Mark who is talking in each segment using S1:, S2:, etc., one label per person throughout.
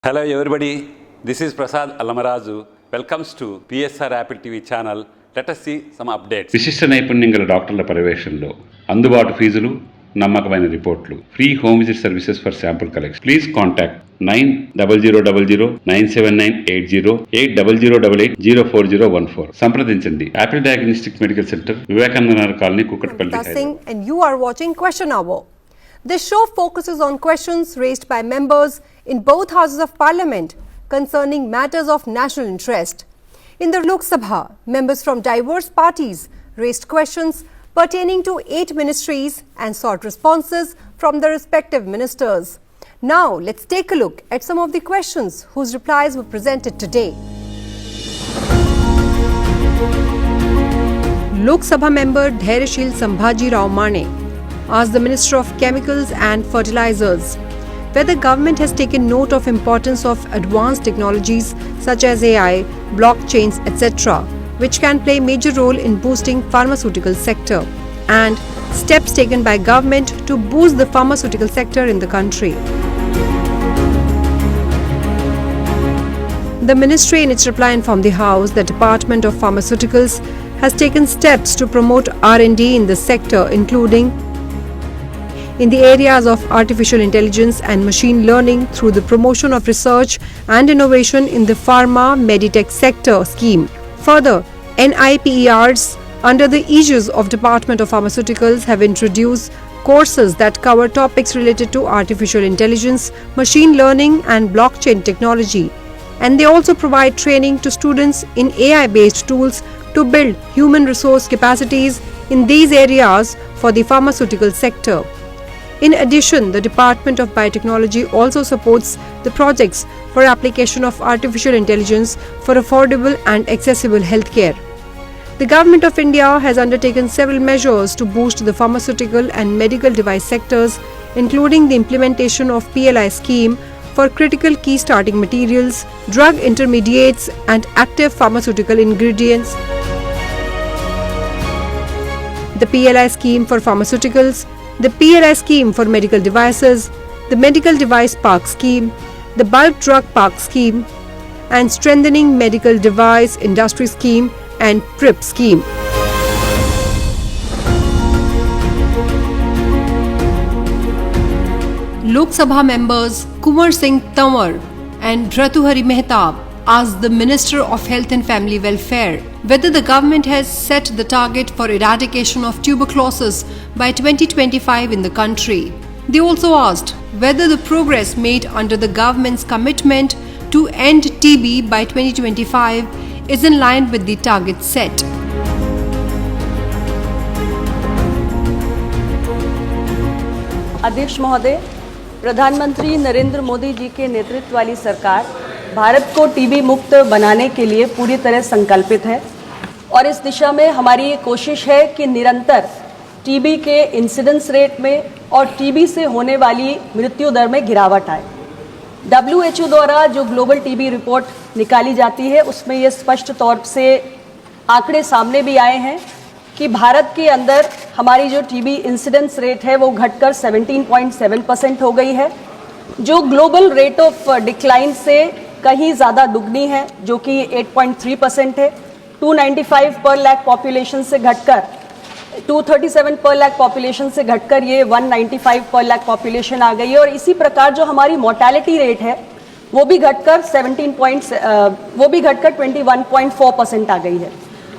S1: Hello everybody, this is Prasad Allamaraju. Welcomes to PSR Apple TV channel. Let us see some updates.
S2: విశిష్ట నైపుణ్యం గల డాక్టర్ల పర్యవేక్షణలో అందుబాటు ఫీజులు, నమ్మకమైన రిపోర్ట్లు, free home visit services for sample collection. Please contact 9000979808 8008804014. సంప్రదించండి. Apple diagnostic medical centre, Vivekananda Nagar colony, Kukatpally.
S3: And you are watching Question Hour. This show focuses on questions raised by members in both houses of parliament concerning matters of national interest. In the Lok Sabha, members from diverse parties raised questions pertaining to 8 ministries and sought responses from the respective ministers. Now, let's take a look at some of the questions whose replies were presented today. Lok Sabha member Dhairashil Sambhaji Rao Mane asked the Minister of Chemicals and Fertilizers whether government has taken note of importance of advanced technologies such as AI, blockchains, etc., which can play major role in boosting pharmaceutical sector, and steps taken by government to boost the pharmaceutical sector in the country. The ministry in its reply informed the House that Department of Pharmaceuticals has taken steps to promote R&D in the sector, including in the areas of artificial intelligence and machine learning through the promotion of research and innovation in the pharma meditech sector scheme. Further, NIPERs under the aegis of Department of Pharmaceuticals have introduced courses that cover topics related to artificial intelligence, machine learning and blockchain technology, and they also provide training to students in AI-based tools to build human resource capacities in these areas for the pharmaceutical sector. In addition, the Department of Biotechnology also supports the projects for application of artificial intelligence for affordable and accessible healthcare. The Government of India has undertaken several measures to boost the pharmaceutical and medical device sectors, including the implementation of PLI scheme for critical key starting materials, drug intermediates and active pharmaceutical ingredients, the PLI scheme for pharmaceuticals, the PLI scheme for medical devices, the medical device park scheme, the bulk drug park scheme, and strengthening medical device industry scheme and PRIP scheme. Lok Sabha members Kumar Singh Tanwar and Ratuhari Mehtab asked the Minister of Health and Family Welfare whether the government has set the target for eradication of tuberculosis by 2025 in the country. They also asked whether the progress made under the government's commitment to end TB by 2025 is in line with the target set.
S4: अध्यक्ष महोदय, प्रधानमंत्री नरेंद्र मोदी जी के नेतृत्व वाली सरकार भारत को TB मुक्त बनाने के लिए पूरी तरह संकल्पित है और इस दिशा में हमारी ये कोशिश है कि निरंतर टीबी के इंसिडेंस रेट में और टीबी से होने वाली मृत्यु दर में गिरावट आए। WHO द्वारा जो ग्लोबल टीबी रिपोर्ट निकाली जाती है उसमें ये स्पष्ट तौर से आंकड़े सामने भी आए हैं कि भारत के अंदर हमारी जो टीबी इंसिडेंस रेट है वो घटकर 17.7% हो गई है, जो ग्लोबल रेट ऑफ डिक्लाइन से कहीं ज़्यादा दुगनी है, जो कि 8.3% है। 295 पर लाख पॉपुलेशन से घटकर 237 पर लाख पॉपुलेशन से घटकर ये 195 पर लाख पॉपुलेशन आ गई है। और इसी प्रकार जो हमारी मोर्टेलिटी रेट है वो भी घटकर 21.4% आ गई है।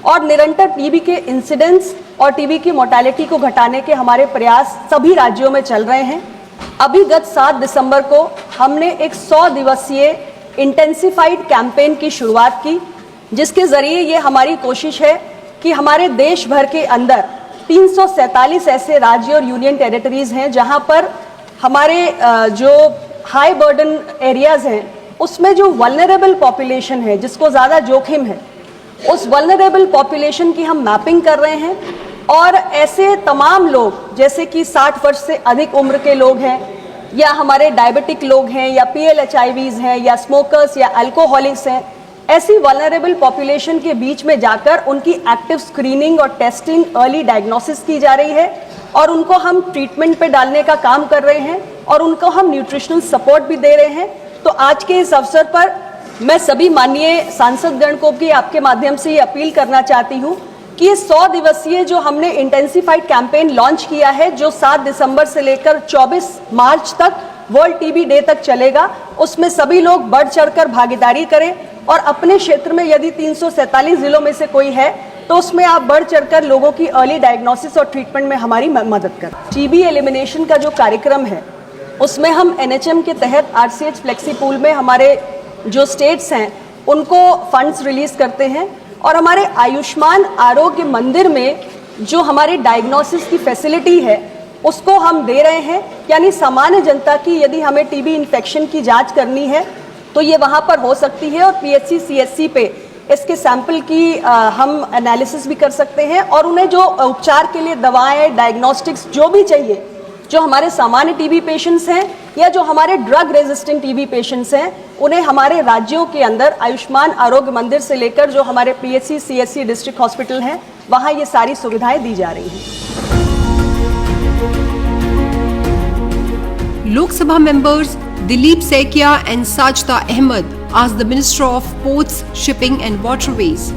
S4: और निरंतर टीबी के इंसिडेंस और टीबी की मोर्टेलिटी को घटाने के हमारे प्रयास सभी राज्यों में चल रहे हैं। अभी गत 7 दिसंबर को हमने एक 100 दिवसीय इंटेंसिफाइड कैंपेन की शुरुआत की, जिसके ज़रिए ये हमारी कोशिश है कि हमारे देश भर के अंदर 347 ऐसे राज्य और यूनियन टेरिटरीज़ हैं जहां पर हमारे जो हाई बर्डन एरियाज़ हैं उसमें जो वल्नरेबल पॉपुलेशन है, जिसको ज़्यादा जोखिम है, उस वल्नरेबल पॉपुलेशन की हम मैपिंग कर रहे हैं। और ऐसे तमाम लोग जैसे कि 60 वर्ष से अधिक उम्र के लोग हैं, या हमारे डायबिटिक लोग हैं, या PLHIVs हैं, या स्मोकर्स या अल्कोहलिक्स हैं, ऐसी वल्नरेबल पॉपुलेशन के बीच में जाकर उनकी एक्टिव स्क्रीनिंग और टेस्टिंग, अर्ली डायग्नोसिस की जा रही है और उनको हम ट्रीटमेंट पे डालने का काम कर रहे हैं और उनको हम न्यूट्रिशनल सपोर्ट भी दे रहे हैं तो आज के इस अवसर पर मैं सभी माननीय सांसदगण को भी आपके माध्यम से ये अपील करना चाहती हूँ कि ये 100 दिवसीय जो हमने इंटेंसिफाइड कैंपेन लॉन्च किया है, जो 7 दिसंबर से लेकर 24 मार्च तक वर्ल्ड टीबी डे तक चलेगा, उसमें सभी लोग बढ़ चढ़कर भागीदारी करें और अपने क्षेत्र में यदि 347 जिलों में से कोई है तो उसमें आप बढ़ चढ़कर लोगों की अर्ली डायग्नोसिस और ट्रीटमेंट में हमारी मदद करें। टीबी एलिमिनेशन का जो कार्यक्रम है उसमें हम NHM के तहत RCH फ्लेक्सी पूल में हमारे जो स्टेट्स हैं उनको फंड्स रिलीज करते हैं और हमारे आयुष्मान आरोग्य मंदिर में जो हमारे डायग्नोसिस की फैसिलिटी है उसको हम दे रहे हैं। यानी सामान्य जनता की यदि हमें टीबी इन्फेक्शन की जांच करनी है तो ये वहाँ पर हो सकती है और PHC CHC पे इसके सैंपल की हम एनालिसिस भी कर सकते हैं और उन्हें जो उपचार के लिए दवाएं, डायग्नोस्टिक्स जो भी चाहिए, जो हमारे सामान्य टीबी पेशेंट्स हैं या जो हमारे ड्रग रेजिस्टेंट टीबी पेशेंट्स हैं, उन्हें हमारे राज्यों के अंदर आयुष्मान आरोग्य मंदिर से लेकर जो हमारे PHC CHC डिस्ट्रिक्ट हॉस्पिटल हैं वहाँ ये सारी सुविधाएं दी जा रही हैं।
S3: Lok Sabha members Dilip Saikia and Sajda Ahmed asked the Minister of Ports, Shipping and Waterways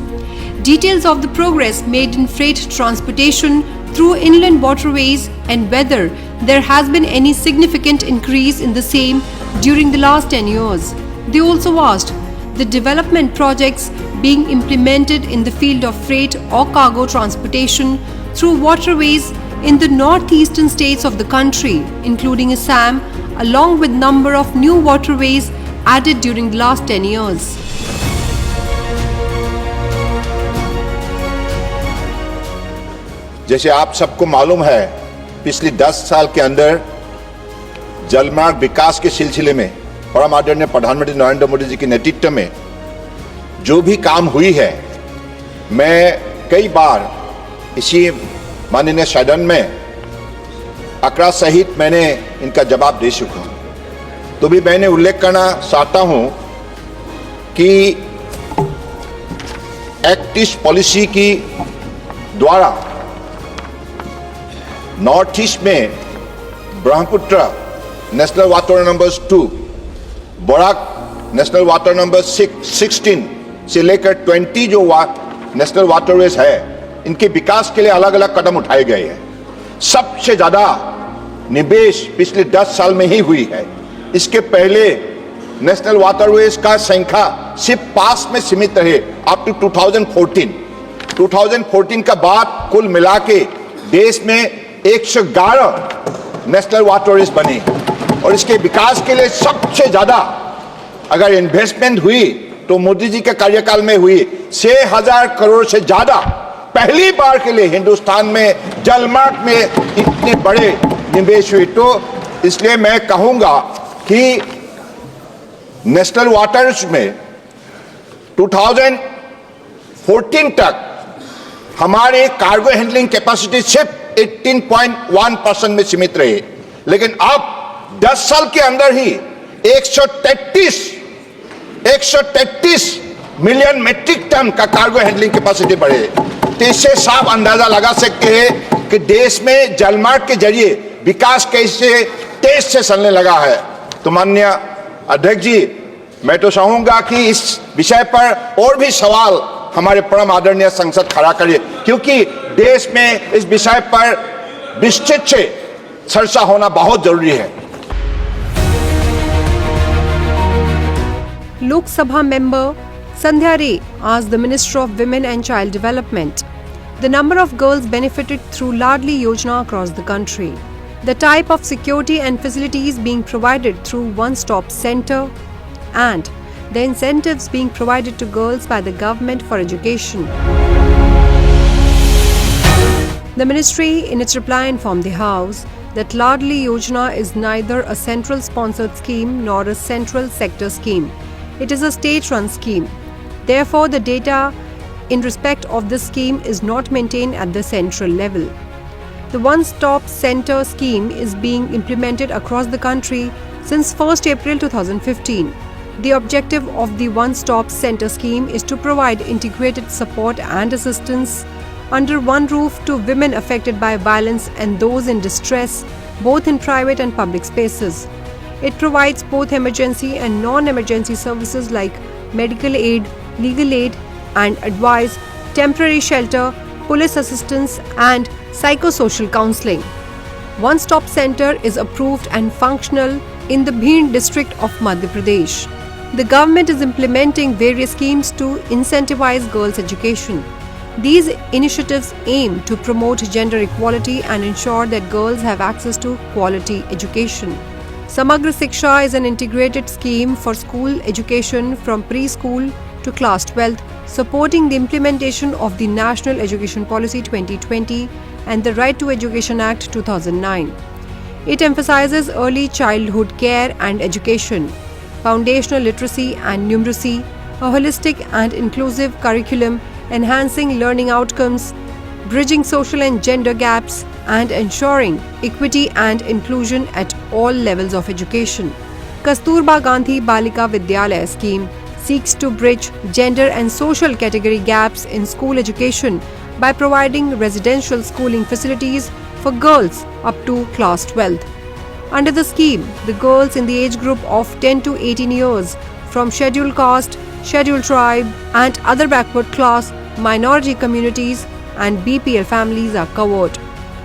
S3: details of the progress made in freight transportation through inland waterways and whether there has been any significant increase in the same during the last 10 years. They also asked the development projects being implemented in the field of freight or cargo transportation through waterways in the northeastern states of the country, including Assam, along with number of new waterways added during the last 10 years.
S5: जैसे आप सबको मालूम है, पिछले 10 साल के अंदर जलमार्ग विकास के सिलसिले में परम आदरणीय प्रधानमंत्री नरेंद्र मोदी जी के नेतृत्व में जो भी काम हुई है, मैं कई बार इसी माननीय सदन में आंकड़ा सहित मैंने इनका जवाब दे चुका हूं। तो भी मैंने उल्लेख करना चाहता हूं कि एक्ट ईस्ट पॉलिसी की द्वारा नॉर्थ ईस्ट में Brahmaputra national water number 2, Barak national water number 16 से लेकर 20 जो नेशनल वाटरवेज है, इनके विकास के लिए अलग अलग कदम उठाए गए हैं। सबसे ज्यादा निवेश पिछले 10 साल में ही हुई है। इसके पहले नेशनल वाटरवेज का संख्या सिर्फ 5 में सीमित रहे अप टू 2014 का बाद कुल मिला के देश में 111 नेशनल वाटरवेज बने और इसके विकास के लिए सबसे ज्यादा अगर इन्वेस्टमेंट हुई तो मोदी जी के कार्यकाल में हुई। 6,000 करोड़ से ज्यादा पहली बार के लिए हिंदुस्तान में जलमार्ग में इतने बड़े निवेश हुए। तो इसलिए मैं कहूंगा कि नेशनल वाटर्स में 2014 तक हमारे कार्गो हैंडलिंग कैपेसिटी सिर्फ 18.1% में सीमित रही, लेकिन अब 10 साल के अंदर ही 133 मिलियन मेट्रिक टन का कार्गो हैंडलिंग कैपेसिटी बढ़े। तो इससे साफ अंदाजा लगा सकते हैं कि देश में जलमार्ग के जरिए विकास कैसे तेज से चलने लगा है। तो माननीय अध्यक्ष जी, मैं तो चाहूंगा कि इस विषय पर और भी सवाल हमारे परम आदरणीय संसद खड़ा करिए, क्योंकि देश में इस विषय पर विस्तृत से चर्चा होना बहुत जरूरी है।
S3: Lok Sabha member Sandhya Ray asked the Minister of Women and Child Development the number of girls benefited through Ladli Yojana across the country, the type of security and facilities being provided through one-stop center, and the incentives being provided to girls by the government for education. The ministry, in its reply, informed the House that Ladli Yojana is neither a central sponsored scheme nor a central sector scheme. It is a state-run scheme. Therefore, the data in respect of this scheme is not maintained at the central level. The One-Stop Center scheme is being implemented across the country since 1st April 2015. The objective of the One-Stop Center scheme is to provide integrated support and assistance under one roof to women affected by violence and those in distress, both in private and public spaces. It provides both emergency and non-emergency services like medical aid, legal aid and advice, temporary shelter, police assistance and psychosocial counseling. One Stop Center is approved and functional in the Bhind district of Madhya Pradesh. The government is implementing various schemes to incentivize girls' education. These initiatives aim to promote gender equality and ensure that girls have access to quality education. Samagra Shiksha is an integrated scheme for school education from preschool to class 12th, supporting the implementation of the National Education Policy 2020 and the Right to Education Act 2009. It emphasizes early childhood care and education, foundational literacy and numeracy, a holistic and inclusive curriculum enhancing learning outcomes, bridging social and gender gaps, and ensuring equity and inclusion at all levels of education. Kasturba Gandhi Balika Vidyalaya scheme seeks to bridge gender and social category gaps in school education by providing residential schooling facilities for girls up to class 12th. Under the scheme, the girls in the age group of 10 to 18 years from scheduled caste, scheduled tribe and other backward class, minority communities and BPL families are covered.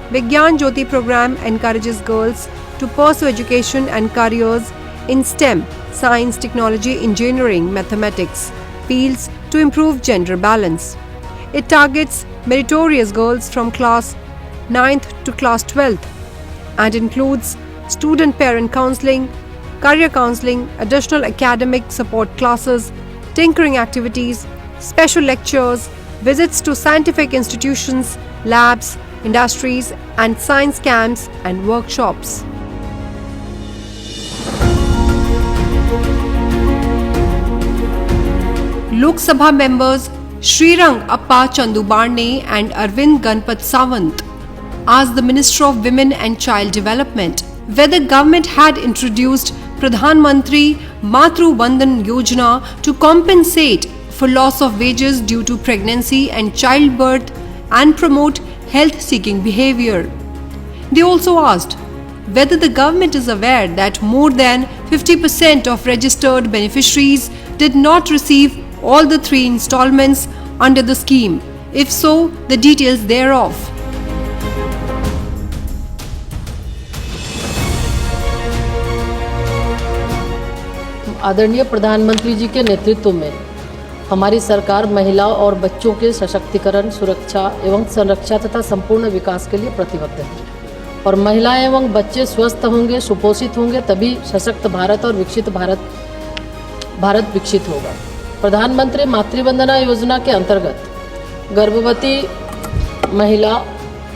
S3: Vigyan Jyoti program encourages girls to pursue education and careers in STEM, science, technology, engineering, mathematics fields to improve gender balance. It targets meritorious girls from class 9th to class 12th and includes student parent counseling, career counseling, additional academic support classes, tinkering activities, special lectures, visits to scientific institutions, labs, industries and science camps and workshops. Lok Sabha members Srirang Appa Chandu Barne and Arvind Ganpat Sawant asked the Minister of Women and Child Development whether government had introduced Pradhan Mantri Matru Bandhan Yojana to compensate for loss of wages due to pregnancy and childbirth and promote health-seeking behavior. They also asked whether the government is aware that more than 50% of registered beneficiaries did not receive all the 3 installments under the scheme. If so, the details thereof.
S6: आदरणीय प्रधानमंत्री जी के नेतृत्व में हमारी सरकार महिलाओं और बच्चों के सशक्तिकरण, सुरक्षा एवं संरक्षा तथा संपूर्ण विकास के लिए प्रतिबद्ध है और महिलाएं एवं बच्चे स्वस्थ होंगे, सुपोषित होंगे, तभी सशक्त भारत और विकसित भारत विकसित होगा। प्रधानमंत्री मातृवंदना योजना के अंतर्गत गर्भवती महिला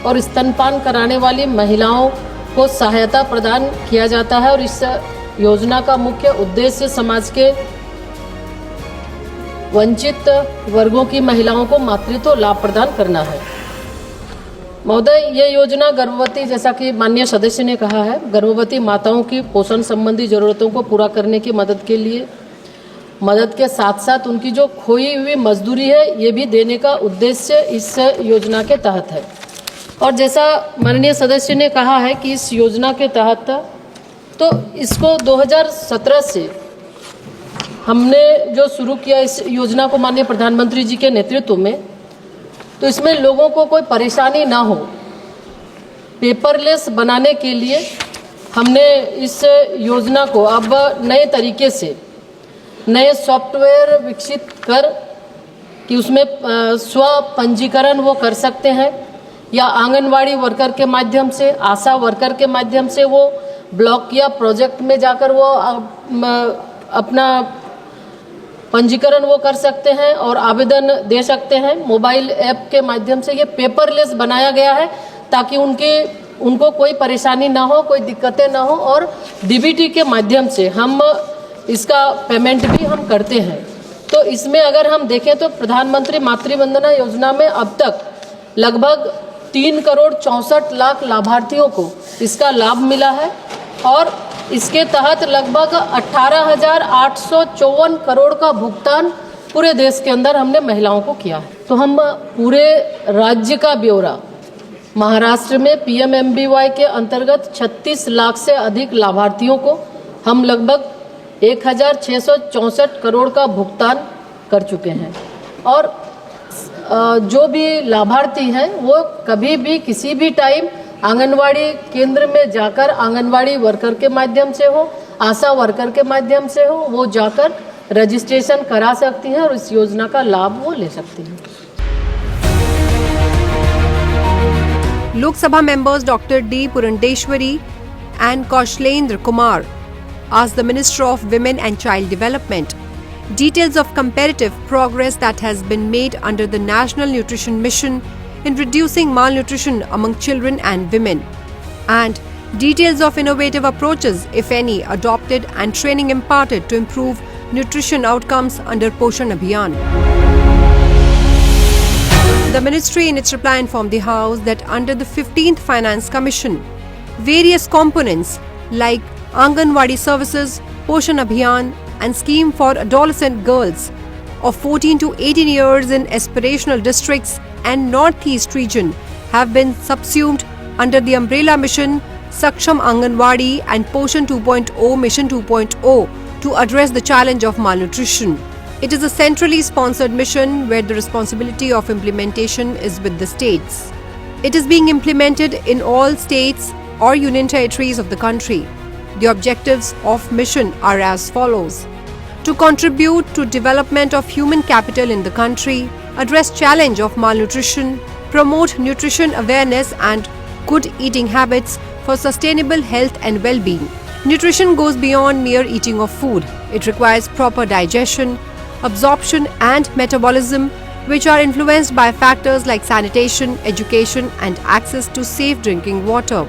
S6: और स्तनपान कराने वाली महिलाओं को सहायता प्रदान किया जाता है और इस योजना का मुख्य उद्देश्य समाज के वंचित वर्गों की महिलाओं को मातृत्व लाभ प्रदान करना है। महोदय, ये योजना गर्भवती, जैसा कि माननीय सदस्य ने कहा है, गर्भवती माताओं की पोषण संबंधी जरूरतों को पूरा करने की मदद के साथ साथ उनकी जो खोई हुई मजदूरी है ये भी देने का उद्देश्य इस योजना के तहत है। और जैसा माननीय सदस्य ने कहा है कि इस योजना के तहत तो इसको 2017 से हमने जो शुरू किया इस योजना को माननीय प्रधानमंत्री जी के नेतृत्व में, तो इसमें लोगों को कोई परेशानी ना हो, पेपरलेस बनाने के लिए हमने इस योजना को अब नए तरीके से नए सॉफ्टवेयर विकसित कर कि उसमें स्व पंजीकरण वो कर सकते हैं या आंगनवाड़ी वर्कर के माध्यम से, आशा वर्कर के माध्यम से वो ब्लॉक या प्रोजेक्ट में जाकर वो अपना पंजीकरण वो कर सकते हैं और आवेदन दे सकते हैं। मोबाइल ऐप के माध्यम से ये पेपरलेस बनाया गया है ताकि उनको कोई परेशानी ना हो, कोई दिक्कतें ना हो और डीबीटी के माध्यम से हम इसका पेमेंट भी हम करते हैं। तो इसमें अगर हम देखें तो प्रधानमंत्री मातृवंदना योजना में अब तक लगभग 3,64,00,000 लाभार्थियों को इसका लाभ मिला है और इसके तहत लगभग 18,854 करोड़ का भुगतान पूरे देश के अंदर हमने महिलाओं को किया है। तो हम पूरे राज्य का ब्यौरा, महाराष्ट्र में PMMBY के अंतर्गत 36 लाख से अधिक लाभार्थियों को हम लगभग 1664 करोड़ का भुगतान कर चुके हैं और जो भी लाभार्थी हैं वो कभी भी किसी भी टाइम आंगनवाड़ी केंद्र में जाकर आंगनवाड़ी वर्कर के माध्यम से हो, आशा वर्कर के माध्यम से हो, वो जाकर रजिस्ट्रेशन करा सकती हैं और इस योजना का लाभ वो ले सकती हैं।
S3: Lok Sabha members Dr. D. Purandeshwari and Kaushlendra Kumar asked the Minister of Women and Child Development details of comparative progress that has been made under the National Nutrition Mission in reducing malnutrition among children and women, and details of innovative approaches, if any, adopted and training imparted to improve nutrition outcomes under Poshan Abhiyan. The ministry in its reply informed the House that under the 15th Finance Commission, various components like Anganwadi services, Poshan Abhiyan and scheme for adolescent girls of 14 to 18 years in aspirational districts and Northeast region have been subsumed under the umbrella mission Saksham Anganwadi and Poshan 2.0 Mission 2.0 to address the challenge of malnutrition. It is a centrally sponsored mission where the responsibility of implementation is with the states. It is being implemented in all states or union territories of the country. The objectives of mission are as follows: to contribute to development of human capital in the country, address challenge of malnutrition, promote nutrition awareness and good eating habits for sustainable health and well-being. Nutrition goes beyond mere eating of food. It requires proper digestion, absorption and metabolism, which are influenced by factors like sanitation, education and access to safe drinking water.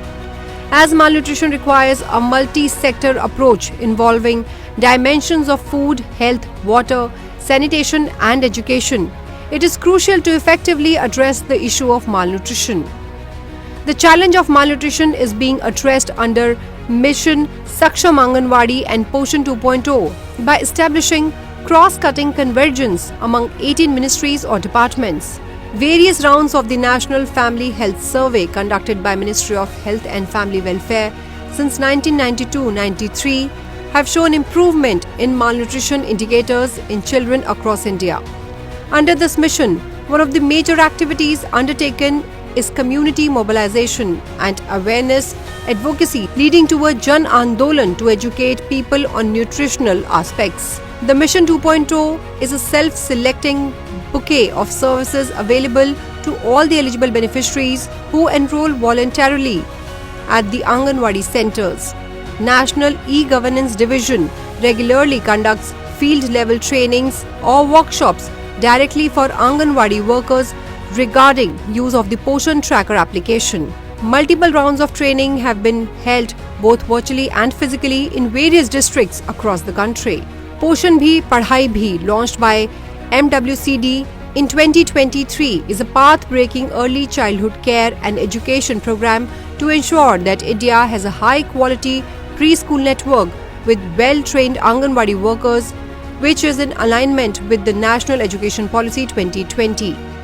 S3: As malnutrition requires a multi-sector approach involving dimensions of food, health, water, sanitation and education, it is crucial to effectively address the issue of malnutrition. The challenge of malnutrition is being addressed under Mission Saksham Anganwadi and Poshan 2.0 by establishing cross-cutting convergence among 18 ministries or departments. Various rounds of the National Family Health Survey conducted by Ministry of Health and Family Welfare since 1992-93 have shown improvement in malnutrition indicators in children across India. Under this mission, one of the major activities undertaken is community mobilization and awareness advocacy, leading to a Jan Andolan to educate people on nutritional aspects. The Mission 2.0 is a self-selecting bouquet of services available to all the eligible beneficiaries who enroll voluntarily at the Anganwadi centers. National E-Governance Division regularly conducts field-level trainings or workshops directly for Anganwadi workers regarding use of the Poshan Tracker application. Multiple rounds of training have been held both virtually and physically in various districts across the country. Poshan Bhi Padhai Bhi, launched by MWCD in 2023, is a path-breaking early childhood care and education program to ensure that India has a high-quality preschool network with well-trained Anganwadi workers, which is in alignment with the National Education Policy 2020.